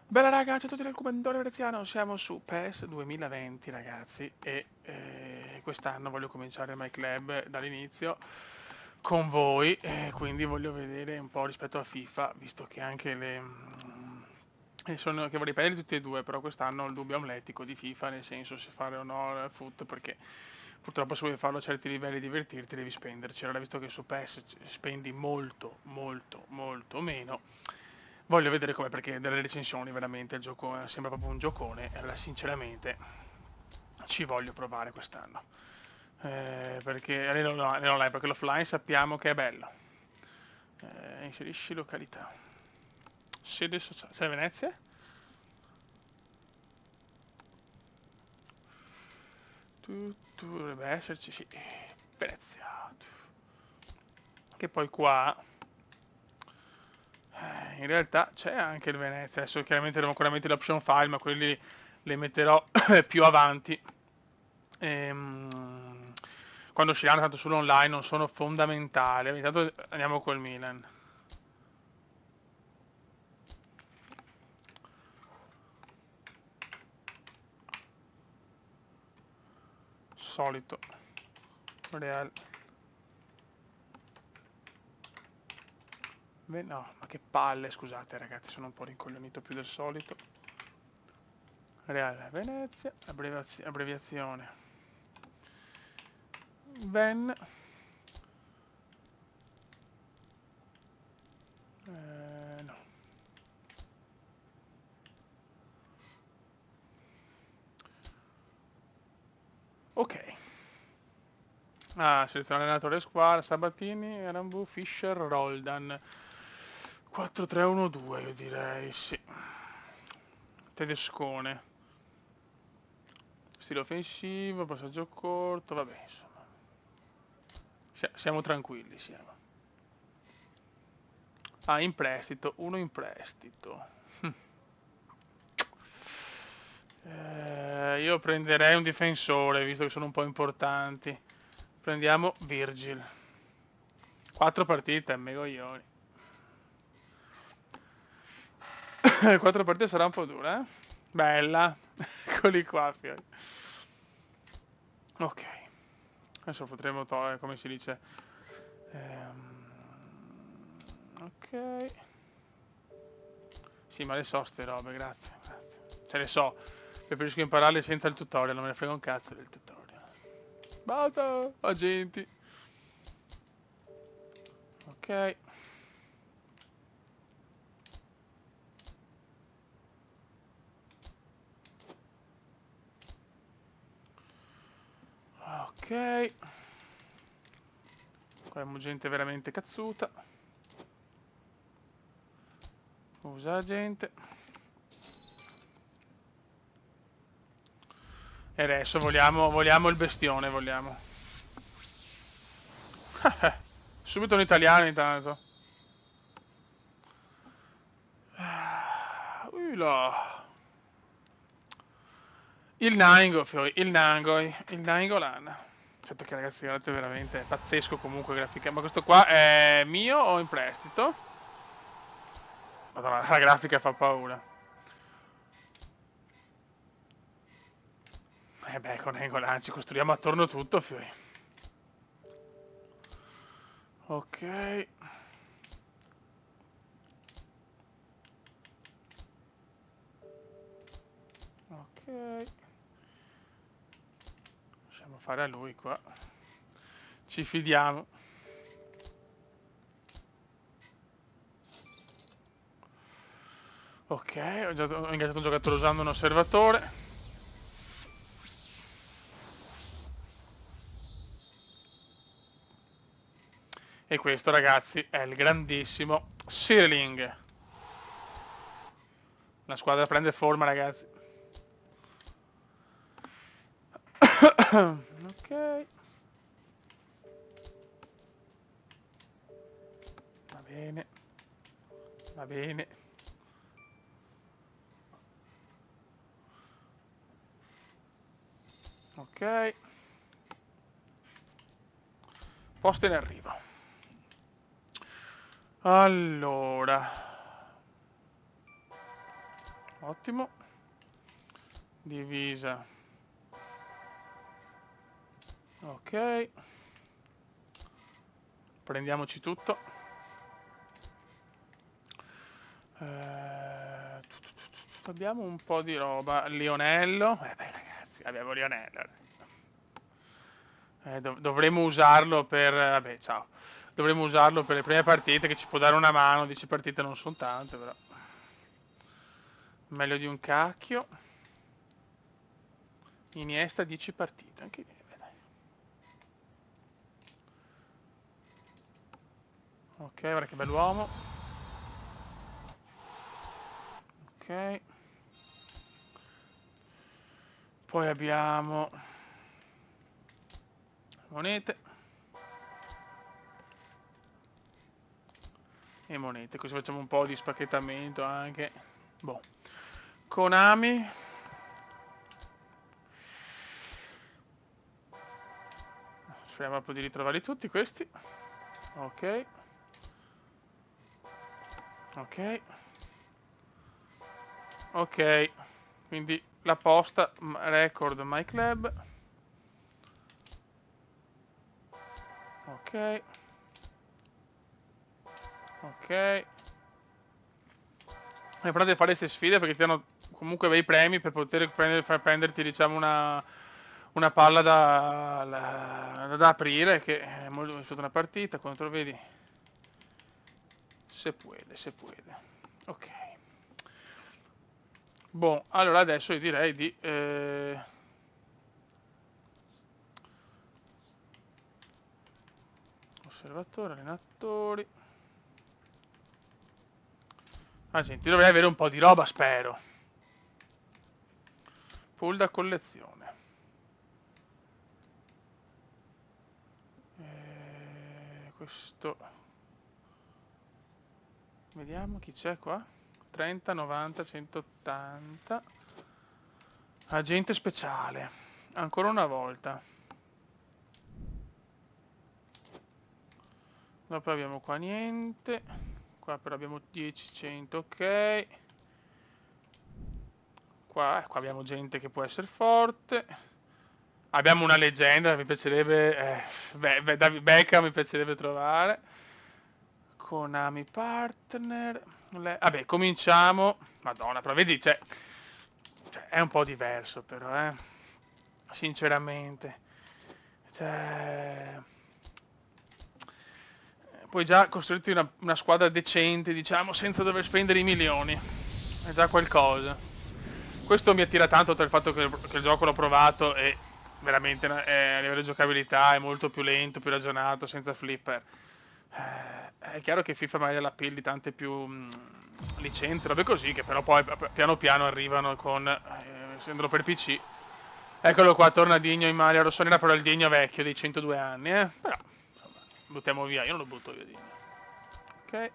Bella raga, ciao a tutti dal Commendatore Veneziano, siamo su PES 2020 ragazzi e quest'anno voglio cominciare My Club dall'inizio con voi, quindi voglio vedere un po' rispetto a FIFA, visto che anche sono che vorrei prendere tutti e due, però quest'anno ho il dubbio amletico di FIFA, nel senso se fare o no il foot, perché purtroppo se vuoi farlo a certi livelli e divertirti devi spenderci. Allora, visto che su PES spendi molto, molto, molto meno, voglio vedere com'è, perché dalle recensioni veramente il gioco sembra proprio un giocone, e allora sinceramente ci voglio provare quest'anno. Perché nell'online, perché l'offline sappiamo che è bello. Inserisci località. Sede sociale. Sei a Venezia? Dovrebbe esserci, sì. Venezia. Che poi qua in realtà c'è anche il Venezia. Adesso chiaramente devo ancora mettere l'option file, ma quelli le metterò più avanti. Ehm, Quando usciranno, tanto sull'online non sono fondamentali. Intanto andiamo col Milan. Solito. Real. No, ma che palle, scusate ragazzi, sono un po' rincoglionito più del solito. Real Venezia, abbreviazione. Ven. No. Ok. Ah, seleziona allenatore squadra, Sabatini, Arambu, Fischer, Roldan. 4-3-1-2 io direi, sì. Tedescone. Stile offensivo, passaggio corto, vabbè, insomma. Siamo tranquilli, siamo. Ah, in prestito, uno in prestito. Io prenderei un difensore, visto che sono un po' importanti. Prendiamo Virgil. 4 partite, megoglioni. 4 partite sarà un po' dura, eh? Bella. Eccoli qua, fiori. Ok. Adesso potremo togliere, come si dice. Ok. Sì, ma le so ste robe, grazie, grazie. Ce le so. Preferisco impararle senza il tutorial, non me ne frega un cazzo del tutorial. Basta, agenti. Ok. Ok. Qua abbiamo gente veramente cazzuta. Usa agente. E adesso vogliamo il bestione, vogliamo. Subito un italiano intanto. Là. Il Naingo, fiori, il Nainggolan. Certo che ragazzi, guardate, veramente è pazzesco comunque grafica. Ma questo qua è mio o in prestito? Madonna, la grafica fa paura. Beh, con Nainggolan ci costruiamo attorno tutto, fiori. Ok. Ok. Lasciamo fare a lui qua. Ci fidiamo. Ok, ho ingaggiato un giocatore usando un osservatore. E questo, ragazzi, è il grandissimo Searling. La squadra prende forma, ragazzi. Ok. Va bene. Va bene. Ok. Posto in arrivo. Allora. Ottimo. Divisa. Ok. Prendiamoci tutto. Abbiamo un po' di roba. Lionello. Beh ragazzi, abbiamo Lionello. Dovremmo usarlo per... Vabbè, ciao. Dovremmo usarlo per le prime partite, che ci può dare una mano. 10 partite non sono tante, però. Meglio di un cacchio. Iniesta 10 partite, anche beh, dai. Ok, guarda che bell'uomo. Ok. Poi abbiamo monete. E monete, così facciamo un po' di spacchettamento anche. Boh. Konami. Speriamo proprio di ritrovarli tutti questi. Ok. Ok. Ok. Quindi la posta record My Club. Ok. Ok. È importante fare queste sfide perché ti danno comunque bei premi per poter far prenderti, diciamo, una palla da aprire, che è molto stata una partita, quando lo vedi. Se puede, se puede. Ok. Boh, allora adesso io direi di... osservatore, allenatori... Ah, gente, dovrei avere un po' di roba, spero. Pool da collezione. Questo... Vediamo chi c'è qua. 30, 90, 180. Agente speciale. Ancora una volta. Dopo abbiamo qua niente. Qua però abbiamo 10, 100, ok. Qua abbiamo gente che può essere forte. Abbiamo una leggenda, mi piacerebbe... David Beckham mi piacerebbe trovare. Konami partner. Vabbè, cominciamo. Madonna, però vedi, cioè, è un po' diverso però, sinceramente. Cioè, puoi già costruirti una squadra decente, diciamo, senza dover spendere i milioni. È già qualcosa. Questo mi attira tanto per il fatto che il gioco l'ho provato e veramente a livello di giocabilità è molto più lento, più ragionato, senza flipper. È chiaro che FIFA magari ha l'appeal di tante più licenze, robe così, che però poi piano piano arrivano con, essendolo per PC. Eccolo qua, torna Digno in maglia rossonera, però il Digno vecchio dei 102 anni, Però, insomma, buttiamo via, io non lo butto via Digno. Ok.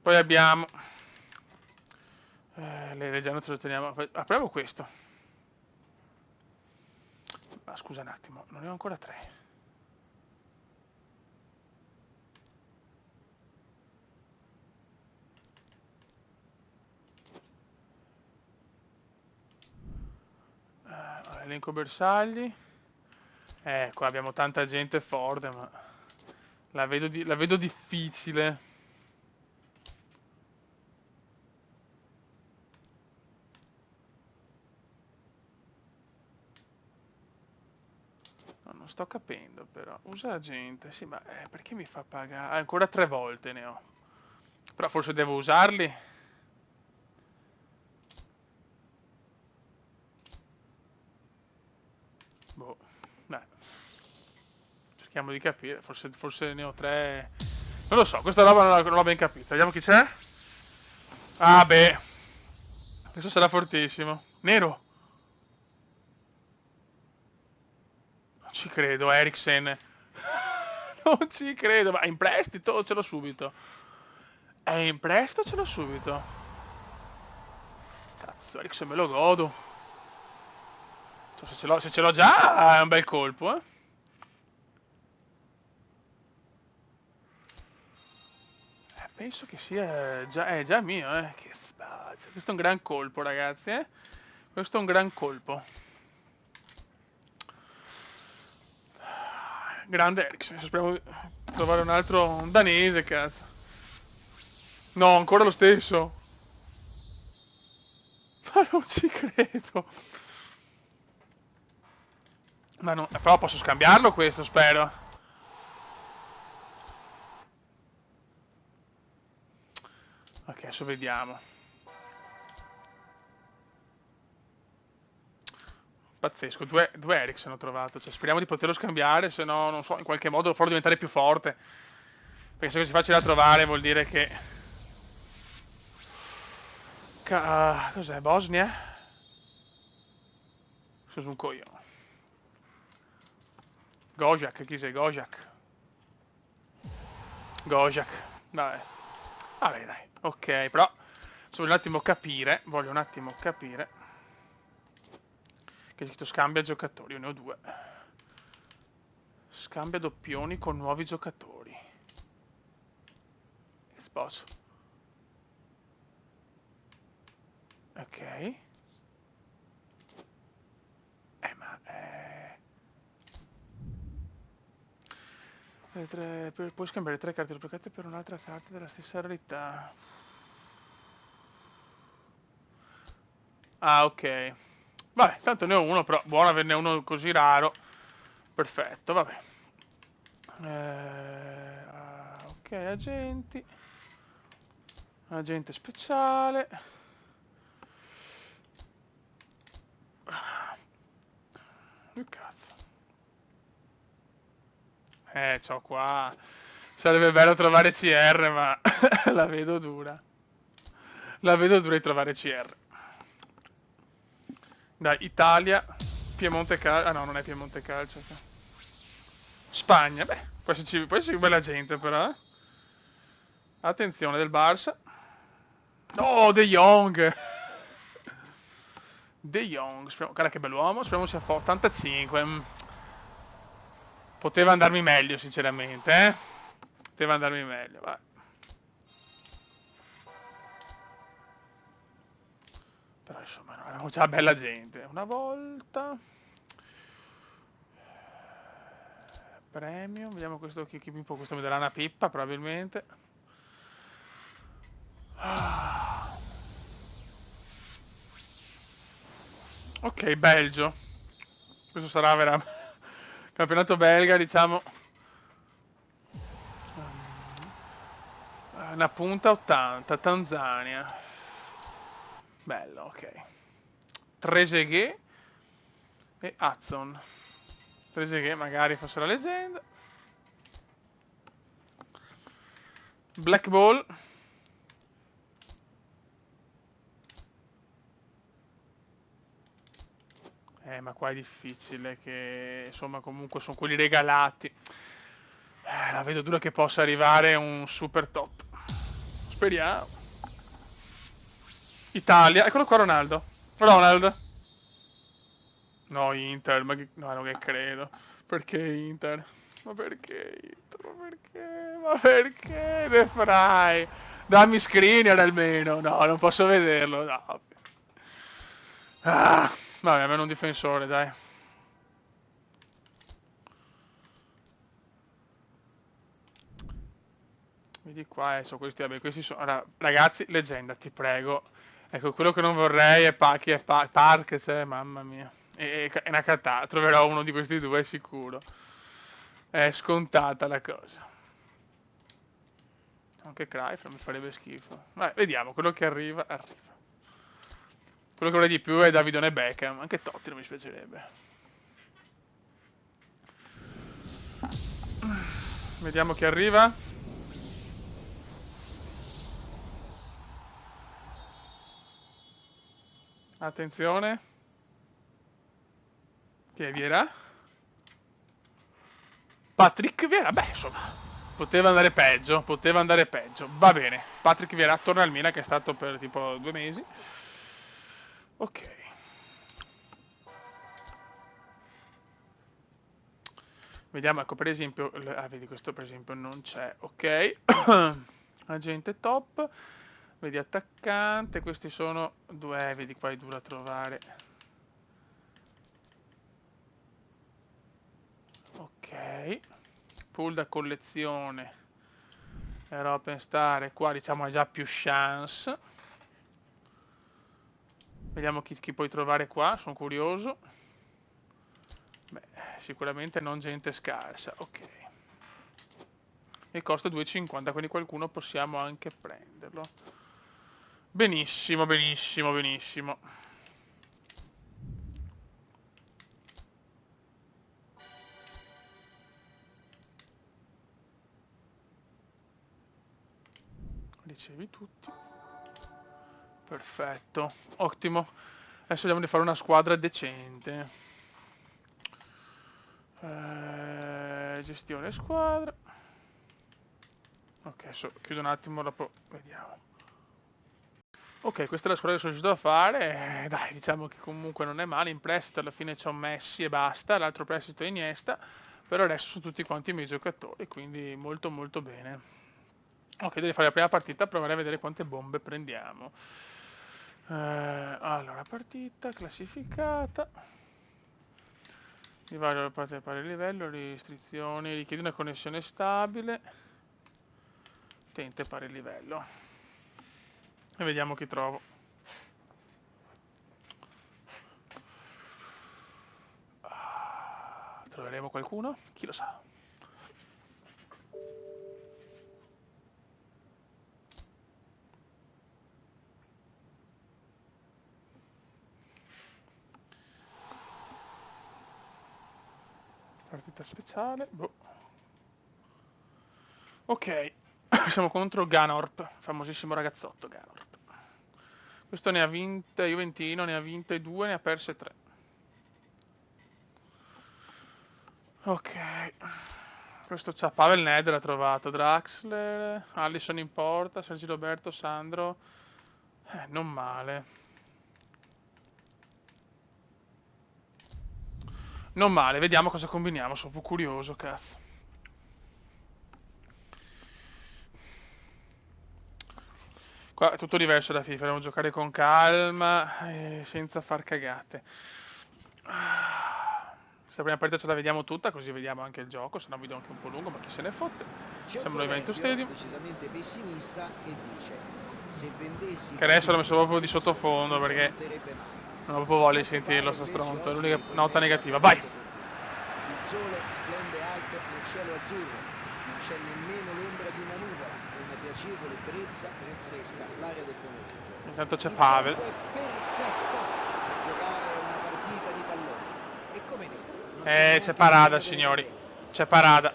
Poi abbiamo... le leggende ce lo teniamo... Apriamo questo. Ma scusa un attimo, non ne ho ancora 3. Elenco bersagli. Qua abbiamo tanta gente forte, ma la vedo difficile. No, non sto capendo però. Usa gente, sì, ma perché mi fa pagare? Ancora 3 volte ne ho. Però forse devo usarli. Boh, dai. Cerchiamo di capire. Forse ne ho 3. Non lo so, questa roba non l'ho ben capita. Vediamo chi c'è. Ah, beh. Questo sarà fortissimo. Nero. Non ci credo, Eriksen. Non ci credo, ma è in prestito o ce l'ho subito? È in prestito o ce l'ho subito? Cazzo, Eriksen me lo godo. Cioè, se ce l'ho già è un bel colpo, eh. Penso che sia già, è già mio, Che spalle. calcio. Questo è un gran colpo, ragazzi, eh? Questo è un gran colpo. Grande Eriksen, speriamo di trovare un danese, cazzo. No, ancora lo stesso. Ma non ci credo. Ma no, però posso scambiarlo questo, spero. Ok, adesso vediamo. Pazzesco, due Eriksen ho trovato. Cioè, speriamo di poterlo scambiare, se no, non so, in qualche modo lo farò diventare più forte. Perché se così facile da trovare vuol dire che... Cos'è? Bosnia? Sono un coglione. Gojak, chi sei? Gojak. Gojak. Vabbè. Vabbè, dai. Ok, però... voglio un attimo capire... Che scritto scambia giocatori, io ne ho due. Scambia doppioni con nuovi giocatori. Xbox. Ok. Ma... puoi scambiare 3 carte giocate per un'altra carta della stessa rarità. Ah, ok. Vabbè, tanto ne ho uno, però buono averne uno così raro. Perfetto, vabbè. Ok, agenti. Agente speciale. Che cazzo. C'ho qua. Sarebbe bello trovare CR, ma la vedo dura. La vedo dura di trovare CR. Dai, Italia, Piemonte Calcio. Ah no, non è Piemonte Calcio. Spagna, beh, può esserci bella gente però, eh. Attenzione del Barça. Oh, De Jong! De Jong, guarda che bell'uomo, speriamo sia forte. 85. Poteva andarmi meglio, sinceramente, eh. Poteva andarmi meglio, vai. Però insomma, no, avevamo già bella gente. Una volta... Premium, vediamo questo questo mi darà una pippa, probabilmente. Ok, Belgio. Questo sarà veramente... Campionato belga, diciamo... Una punta 80, Tanzania. Bello, ok. Trezeguet e Hudson. Trezeguet magari fosse la leggenda. Black Ball. Ma qua è difficile che... Insomma, comunque sono quelli regalati. La vedo dura che possa arrivare un super top. Speriamo. Italia. Eccolo qua Ronaldo. Ronald. No, Inter. No, non che credo. Perché Inter? Ma perché Inter? Ma perché? Ma perché? De Vrij. Dammi screener almeno. No, non posso vederlo. No. Ah, vabbè, almeno un difensore, dai. Vedi qua, sono questi, vabbè, questi sono... Allora, ragazzi, leggenda, ti prego. Ecco, quello che non vorrei è Parkes, mamma mia. È una catata, troverò uno di questi due sicuro. È scontata la cosa. Anche Cruyff non mi farebbe schifo. Vabbè, vediamo, quello che arriva, arriva. Quello che vorrei di più è Davidone Beckham, anche Totti non mi spiacerebbe. Vediamo chi arriva. Attenzione. Chi è Vieira? Patrick Vieira, beh, insomma, poteva andare peggio, poteva andare peggio. Va bene, Patrick Vieira torna al Milan che è stato per tipo 2 mesi. Ok. Vediamo, ecco, per esempio, vedi, questo per esempio non c'è, ok. Agente top. Vedi attaccante, questi sono due, vedi qua è dura trovare. Ok, pool da collezione, era open star, e qua diciamo ha già più chance. Vediamo chi puoi trovare qua, sono curioso. Beh, sicuramente non gente scarsa, ok. E costa 2,50, quindi qualcuno possiamo anche prenderlo. Benissimo, benissimo, benissimo. Ricevi tutti. Perfetto, ottimo. Adesso vediamo di fare una squadra decente. Gestione squadra. Ok, adesso chiudo un attimo, dopo vediamo. Ok, questa è la squadra che sono riuscito a fare. Dai, diciamo che comunque non è male. In prestito alla fine c'ho Messi e basta. L'altro prestito è Iniesta. Però adesso sono tutti quanti i miei giocatori, quindi molto molto bene. Ok, devi fare la prima partita, provare a vedere quante bombe prendiamo. Allora, partita classificata. Divario alla parte del pari livello, restrizioni, richiede una connessione stabile. Tente pari livello. E vediamo chi trovo. Troveremo qualcuno? Chi lo sa? Partita speciale. Boh. Ok. Siamo contro Ganorp, famosissimo ragazzotto Ganorp. Questo ne ha vinte, Juventino ne ha vinte 2, ne ha perse 3. Ok. Questo c'ha Pavel Nedved, l'ha trovato. Draxler, Alisson in porta, Sergio Roberto, Sandro. Non male. Non male, vediamo cosa combiniamo, sono un po' curioso, cazzo. Qua è tutto diverso da FIFA, dobbiamo giocare con calma e senza far cagate. Questa prima partita ce la vediamo tutta, così vediamo anche il gioco, se no video anche un po' lungo, ma chi se ne fotte. Siamo noi Juventus Stadium. Decisamente pessimista che dice: se vendessi che adesso l'ho messo proprio di sottofondo perché non ho proprio voglia di sentirlo sto stronzo, è l'unica nota negativa. Vai! Il sole splende alto nel cielo azzurro, non c'è nemmeno l'ombra di una nuvola, e una piacevole brezza rinfresca l'aria del pomeriggio. Intanto c'è Pavel. Il tempo è perfetto per giocare una partita di pallone. E come detto, C'è parada, signori. C'è parada.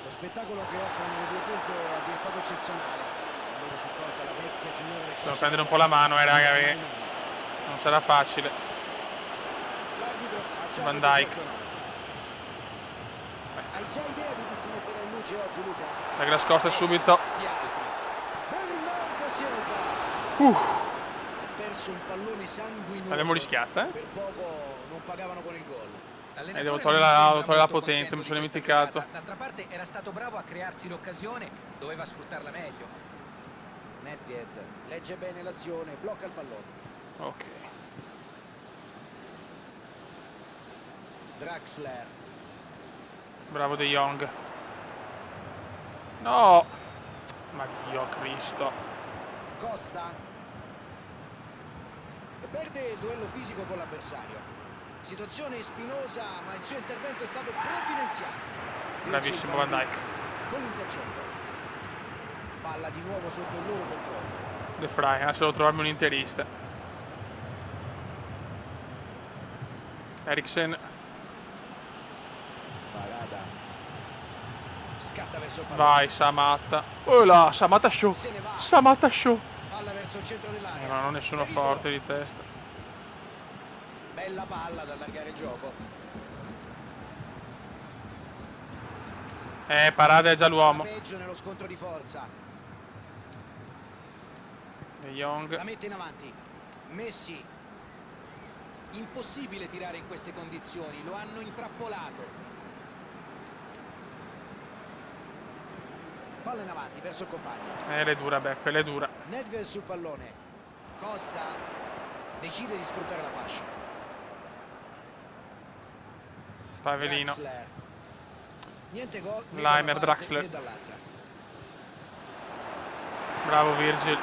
Lo spettacolo che offrono le due truppe è a dir poco eccezionale. Il loro supporto alla vecchia signora. Devo prendere un po' la mano, raga, perché non sarà facile. L'arbitro ha già Van Dijk. Hai già idea di chi si metterà in luce oggi, Luca? La gran scorsa subito. Bernardo Silva. Ha perso un pallone sanguinoso. L'abbiamo rischiata, Per poco non pagavano con il gol. devo togliere la potenza, mi sono dimenticato. D'altra parte era stato bravo a crearsi l'occasione, doveva sfruttarla meglio. Nedved legge bene l'azione, blocca il pallone. Ok. Draxler. Bravo De Jong. No! Ma Dio Cristo. Costa. Perde il duello fisico con l'avversario. Situazione spinosa, ma il suo intervento è stato provvidenziale. Bravissimo Van Dijk. Con l'intercetto. Palla di nuovo sotto il loro controllo. De Vrij, adesso devo trovarmi un interista. Eriksen. Parada. Scatta verso il pallone. Vai Samatta. Oh là, Samatta show. Se ne va. Samatta show. Palla verso il centro dell'area. Non ho nessuno forte di testa. Bella palla ad allargare il gioco. Parada è già l'uomo. Peggio nello scontro di forza. De Jong. La mette in avanti. Messi. Impossibile tirare in queste condizioni, lo hanno intrappolato. Palla in avanti verso il compagno. L'è dura Beppe, l'è dura. Nedved sul pallone. Costa decide di sfruttare la fascia. Pavelino. Draxler. Niente gol né Laimer, da una parte Draxler. né dall'altra. Bravo Virgil.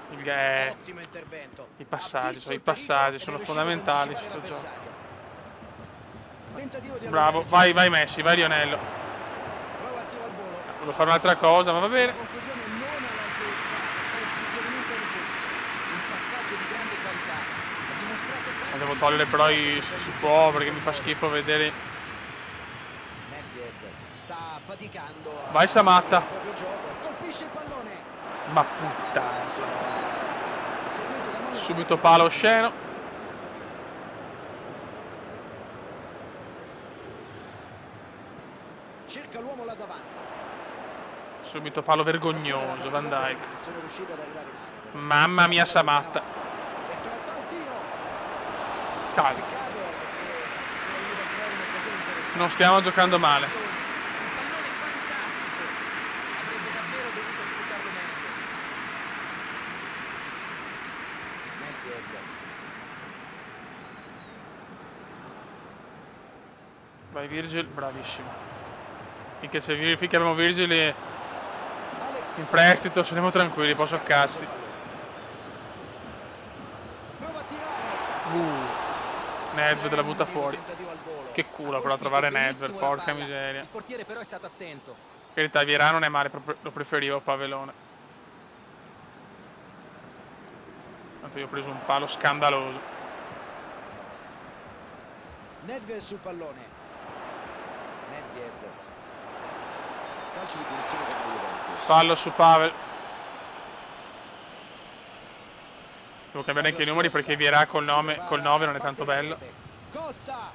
Ottimo intervento. I passaggi, Ha visto i il passaggi pericolo sono ed è fondamentali riuscito in ad questo anticipare gioco. l'avversario. Tentativo di Bravo, allungare il vai gioco. Messi, vai Lionello. Prova a tiro al volo. Volevo fare un'altra cosa, ma va La bene. conclusione non all'altezza. È il suggerimento ricevuto. Un passaggio di grande qualità. Ha dimostrato tanti Devo togliere però difetti si può perché mi fa schifo vedere. Nedved sta faticando a Vai Samatta. il proprio gioco. Colpisce il pallone. Ma puttana. Seguito da mano. Subito palo osceno. Cerca l'uomo là davanti. Subito palo vergognoso, Van Dijk. Sono riuscito ad arrivare in area, però. Mamma mia Samatta. E troppa al tiro. Calma. Peccato perché si arriva a creare un'occasione interessante. Non stiamo giocando male. Un pallone fantastico. Avrebbe davvero dovuto sfruttarlo meglio. Nedved. Vai Virgil, bravissimo. Finché abbiamo Virgil Alex. in prestito saremo tranquilli, posso cazzi. Prova a tirare. Nedved la butta fuori. Tentativo al volo. Che culo però trovare Nedved, porca miseria. Il portiere però è stato attento. In realtà Vieira non è male, lo preferivo a Pavelone. Tanto io ho preso un palo scandaloso. Nedved sul pallone. Nedved. Calcio di punizione per la Juventus. Fallo su Pavel. Devo cambiare anche i numeri perché Vieira col 9 non è tanto bello. Costa.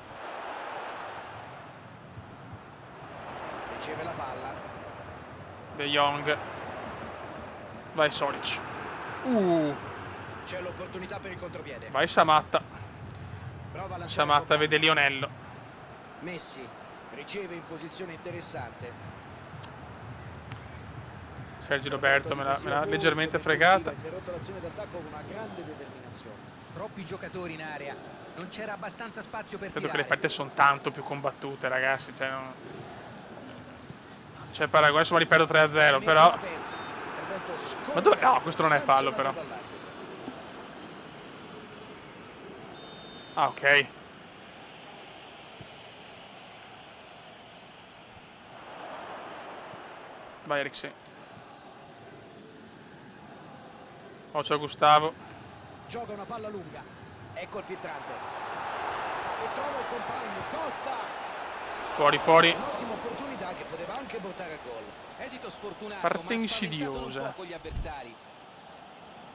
Riceve la palla. De Jong. Vai Solic. C'è l'opportunità per il contropiede. Vai Samatta. Prova a lanciare Samatta il vede Lionello. Messi riceve in posizione interessante. Sergio Roberto me l'ha leggermente fregata. Ha interrotto l'azione d'attacco con una grande determinazione. Troppi giocatori in area. Non c'era abbastanza spazio per Credo che tirare. le partite sono tanto più combattute, ragazzi. Cioè, non c'è paragone, insomma li perdo 3-0, però. Ma dove? No, questo non è fallo però. Ah, ok. Vai Eriksen. Oh, c'è Gustavo. Gioca una palla lunga. Ecco il filtrante. E trova il compagno. Costa. Fuori. Un'ottima opportunità che poteva anche portare al gol. Esito sfortunato, Parte ma spaventato non insidiosa. poco gli avversari.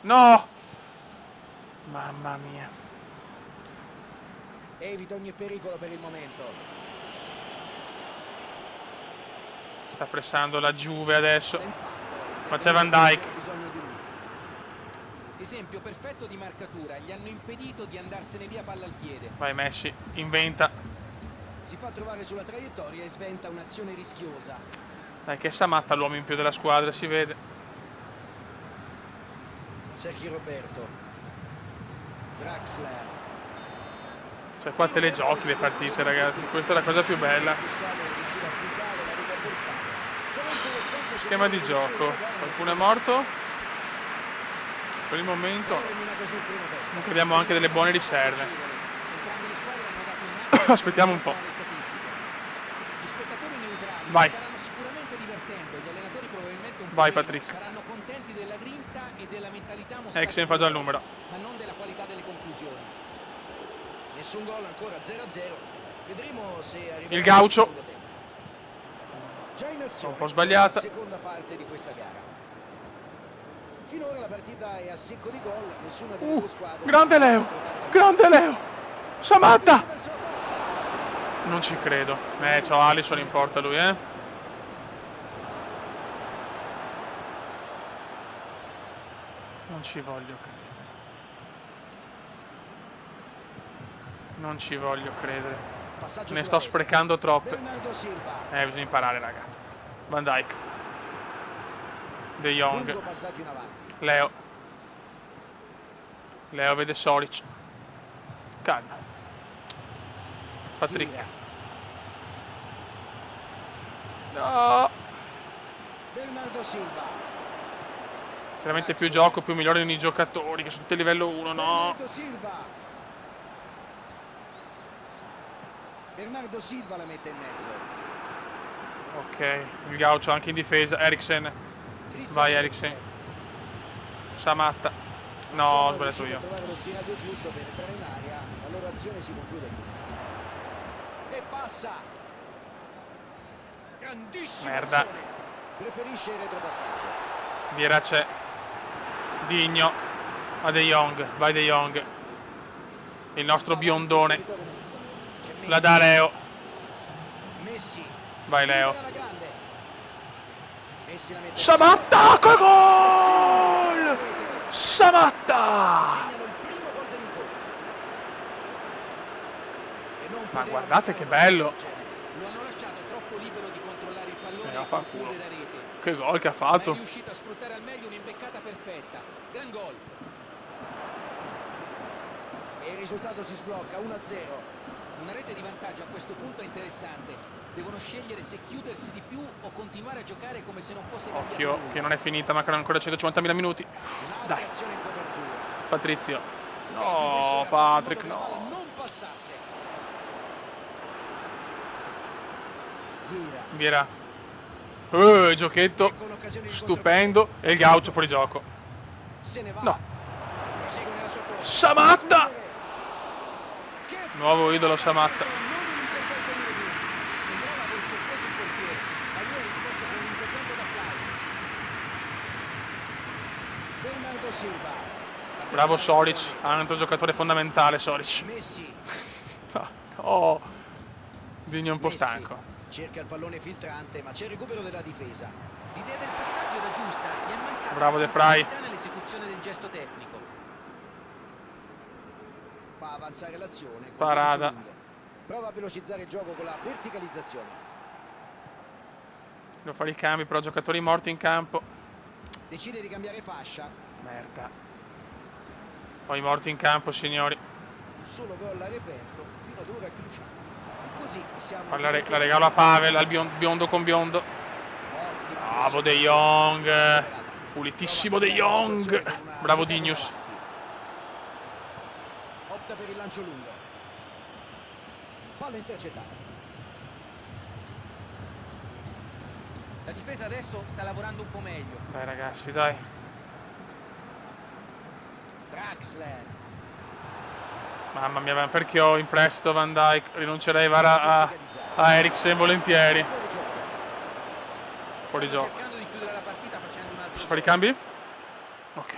No! Mamma mia. Evita ogni pericolo per il momento. Sta pressando la Juve adesso. Ben fatto. Ma c'è Van Dijk. Bisogno di lui. Esempio perfetto di marcatura, gli hanno impedito di andarsene via palla al piede. Vai Messi, inventa. Si fa trovare sulla traiettoria e sventa un'azione rischiosa. Dai che Samatta l'uomo in più della squadra, si vede. Sergio Roberto. Draxler. Cioè qua te le giochi le partite, ragazzi. Questa è la cosa più bella. Schema di gioco. Qualcuno è morto? Per il momento. Comunque abbiamo anche delle buone riserve. Entrambe le squadre hanno dato il massimo. Aspettiamo un po'. alle statistiche. Gli spettatori neutrali Vai. si staranno sicuramente divertendo, gli allenatori probabilmente un po' Vai, meno. Patrick. Saranno contenti della grinta e della mentalità mostrata, Eriksen fa già il numero. ma non della qualità delle conclusioni. Nessun gol ancora 0-0. Vedremo se arriverà Il Gaucho. secondo tempo. Già in azione Un po' sbagliata. la seconda parte di questa gara. Finora la partita è a secco di gol, nessuna delle due squadre. Grande Leo! Grande Leo! Samatta! Non ci credo. C'ho Alisson in porta lui, Non ci voglio credere. Non ci voglio credere. Passaggio Ne sulla sto destra. sprecando troppe. Bernardo Silva. Bisogna imparare, raga. Van Dijk. De Jong. Lungo passaggio in avanti. Leo. Leo vede Soric. Calma. Patrick. Vieira. No. Bernardo Silva. Chiaramente più gioco, più migliorano i giocatori che sono tutti a livello 1, no. Bernardo Silva. Bernardo Silva la mette in mezzo. Ok, il gaucho anche in difesa. Eriksen. Christian Vai Eriksen. Samatta. No, ho sbagliato io. A trovare lo spiraglio giusto per entrare in area, la loro azione si conclude qui. E passa. Grandissima Merda. azione. Preferisce il retropassaggio. Vieira c'è. Digno. A De Jong. Vai De Jong. Il nostro biondone. C'è Messi. La dà Leo. Messi. Vai Leo. Supera la grande. Messi la mette in Samatta col gol! mezzo. Samatta! Segnano il primo gol dell'incontro. E non Ma poteva guardate mancare che un bello. gol del genere. Lo hanno lasciato troppo libero di controllare il pallone e vaffanculo. concludere a rete. Che gol che ha Ma è fatto. riuscito a sfruttare al meglio un'imbeccata perfetta. Gran gol. E il risultato si sblocca 1-0. Una rete di vantaggio a questo punto è interessante. Devono scegliere se chiudersi di più o continuare a giocare come se non fosse cambiato Occhio nulla. che non è finita, mancano ancora 150.000 minuti. Un'altra Dai, azione in copertura. Patrizio. Il No, difensore ha fatto Patrick, in modo che la palla no. non passasse. Vieira. Vieira. Giochetto Con occasione di stupendo. E il gaucho fuori gioco. Se ne va. No. Prosegue nella sua corsa. Samatta! Che Nuovo idolo Samatta. non un intervento inedito. Sembrava aver sorpreso il portiere, ma lui ha risposto con un intervento d'applauso. Bernardo Silva. Bravo Soric, un altro giocatore fondamentale Soric. Messi. Oh, Digno un po' Messi stanco. cerca il pallone filtrante, ma c'è il recupero della difesa. L'idea del passaggio era giusta, gli è mancata Bravo la De Vrij. sensibilità nell'esecuzione del gesto tecnico. Fa avanzare l'azione con Parada. lancio lungo. Prova a velocizzare il gioco con la verticalizzazione. Devo fare i cambi, però giocatori morti in campo. Decide di cambiare fascia. Merda. Ho i morti in campo, signori. Un solo gol a referto fino ad ora cruciale. E così siamo... La regalo a Pavel, al biondo con biondo. Ottima Bravo De pressione. Jong. Pulitissimo De Jong. Bravo Dignius. Opta per il lancio lungo. Palla intercettata. La difesa adesso sta lavorando un po' meglio. Dai ragazzi, dai. Draxler. Mamma mia, ma perché ho in prestito Van Dijk? Rinuncerei a Eriksen volentieri. Fuori gioco. Fuori Stanno gioco. cercando di chiudere la partita facendo un altro Posso fare i gol. cambi? Ok.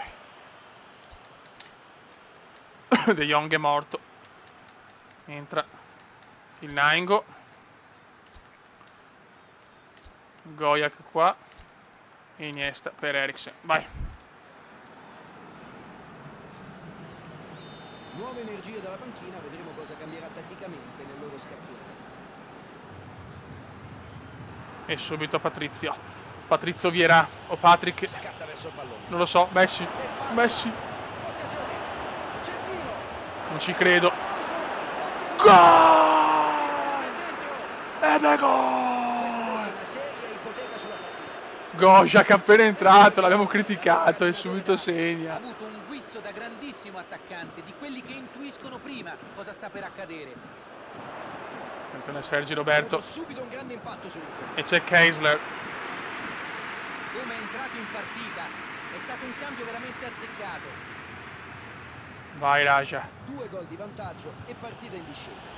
De Jong è morto. Entra il Naingo. Goyak qua. E Iniesta per Eriksen. Vai. Nuove energie dalla panchina, vedremo cosa cambierà tatticamente nel loro scacchiere. E subito Patrizio. Patrizio Vieira o Patrick. Scatta verso il pallone. Non lo so. Messi. E passa. Messi. Occasione. C'è il tiro. Non ci credo. Gol! Ed è Questa adesso gol! è una seria ipoteca sulla partita. Gojak appena entrato, l'abbiamo criticato e subito Ha segna. avuto un guizzo da grandissimo attaccante, di quelli che intuiscono prima cosa sta per accadere. Attenzione a Sergi Ha Roberto. avuto subito un grande impatto sull'incontro. E c'è Keisler. Come è entrato in partita, è stato un cambio veramente azzeccato. Vai Raja. 2 gol di vantaggio e partita in discesa.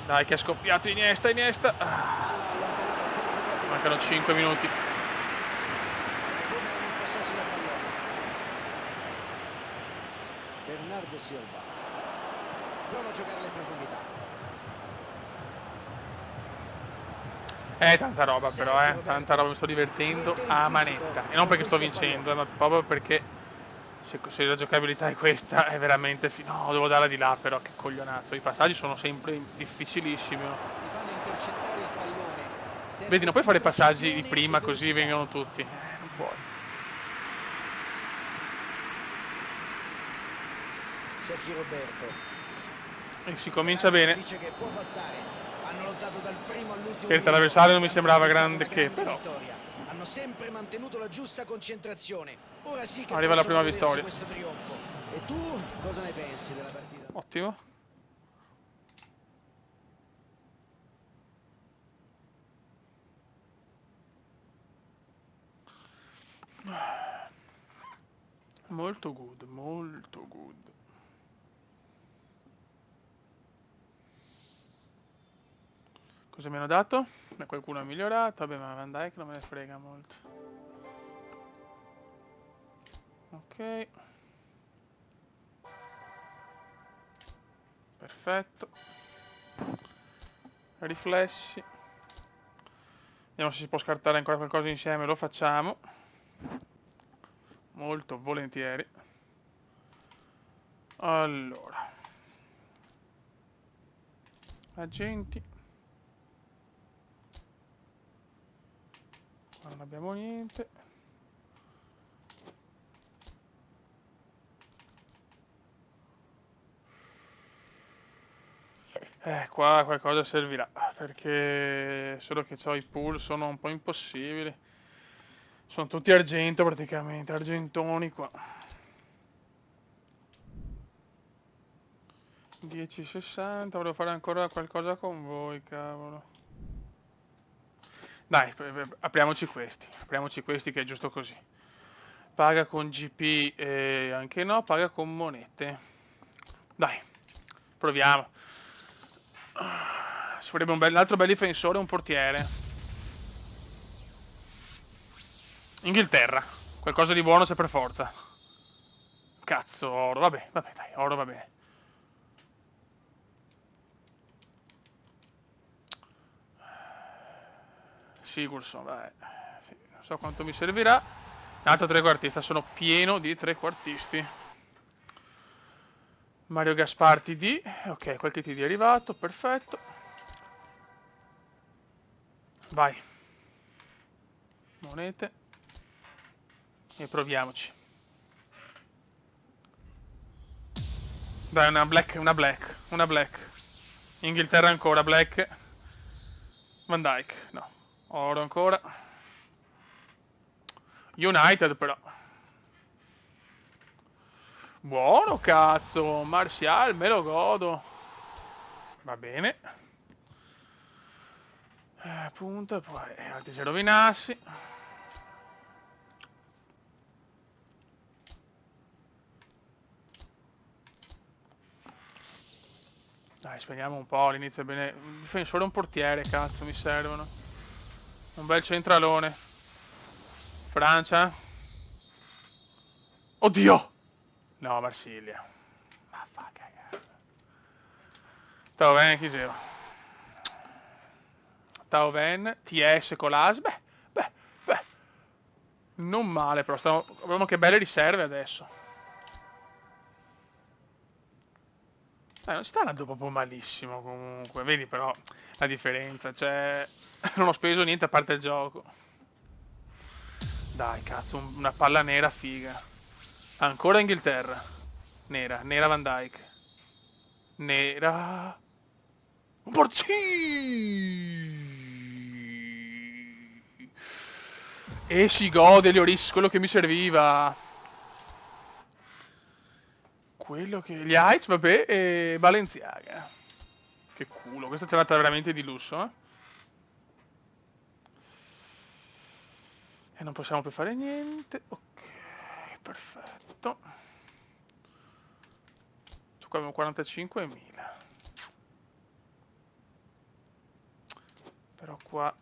Dai che è scoppiato Iniesta. Ah, Palla allontanata senza troppi. mancano 5 minuti. Recuperano il possesso del pallone. Bernardo Silva. Prova a giocarla in profondità. Tanta roba però, tanta roba, mi sto divertendo a manetta. E non perché sto vincendo, ma proprio perché se la giocabilità è questa è veramente... No, devo darla di là però, che coglionazzo. I passaggi sono sempre difficilissimi. Si fanno intercettare il pallone. Vedi, non puoi fare passaggi di prima così vengono tutti. Non puoi. Sergio Roberto. E si comincia bene. Dice che può bastare. Hanno lottato dal primo all'ultimo Per minuto. l'avversario non mi Hanno sembrava conquistato grande una che, grande però. vittoria. Hanno sempre mantenuto la giusta concentrazione. Ora sì che Arriva la possono prima godersi vittoria. questo trionfo. E tu cosa ne pensi della partita? Ottimo. Molto good, molto good. Cosa mi hanno dato? Beh, qualcuno ha migliorato, vabbè, ma Van Dijk non me ne frega molto. Ok. Perfetto. Riflessi. Vediamo se si può scartare ancora qualcosa insieme, lo facciamo. Molto volentieri. Allora. Agenti. Qua non abbiamo niente. Qua qualcosa servirà, perché solo che ho i pool sono un po' impossibili. Sono tutti argento praticamente, argentoni qua. 10,60, volevo fare ancora qualcosa con voi, cavolo. Dai, apriamoci questi che è giusto così. Paga con GP, anche no, paga con monete. Dai, proviamo. Si farebbe un altro bel difensore e un portiere. Inghilterra, qualcosa di buono c'è per forza. Cazzo, oro, vabbè, dai, oro va bene. Sigurdsson, vai. Non so quanto mi servirà. Altro trequartista, sono pieno di trequartisti. Mario Gaspar TD, ok, qualche TD è arrivato, perfetto. Vai. Monete. E proviamoci. Dai, una black. Inghilterra ancora, black. Van Dijk, no. Oro ancora. United però. Buono cazzo, Martial, me lo godo. Va bene. Punto, poi altri se rovinassi. Dai, spegniamo un po', all'inizio è bene. Un difensore e un portiere, cazzo, mi servono. Un bel centralone. Francia. Oddio! No, Marsiglia. Ma fa cagare. Tauven, chi sei? Tauven, TS Colas. Beh. Non male, però abbiamo che belle riserve adesso. Non sta andando proprio malissimo comunque. Vedi però la differenza. Cioè, non ho speso niente a parte il gioco. Dai, cazzo, una palla nera figa. Ancora Inghilterra. Nera Van Dijk. Nera. Un E si gode Lloris, quello che mi serviva. Quello che... Gli Heights, vabbè, e Balenciaga. Che culo, questa c'è stata veramente di lusso, eh. E non possiamo più fare niente. Ok, perfetto. Qua abbiamo 45.000. Però qua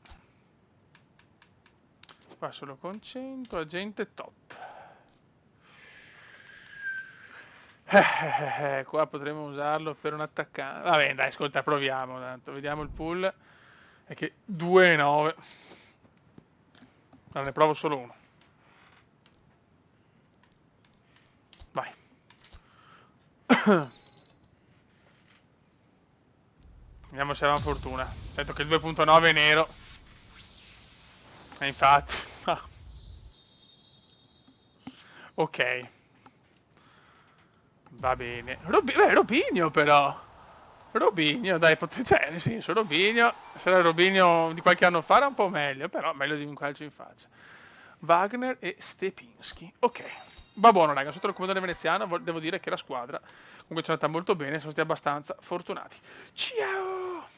solo con 100, agente top. Qua potremo usarlo per un attaccante. Vabbè, dai, ascolta, proviamo tanto. Vediamo il pool. È che 2,9. Ne provo solo uno. Vai. Vediamo se avevamo fortuna. Detto che il 2.9 è nero. infatti. Ah. Ok, va bene. Robinho però. Robinho, dai, cioè, nel senso, Robinho, se era Robinho di qualche anno fa era un po' meglio, però meglio di un calcio in faccia. Wagner e Stepinski. Ok, va buono raga, sotto il comandante veneziano devo dire che la squadra comunque ci è andata molto bene, sono stati abbastanza fortunati. Ciao!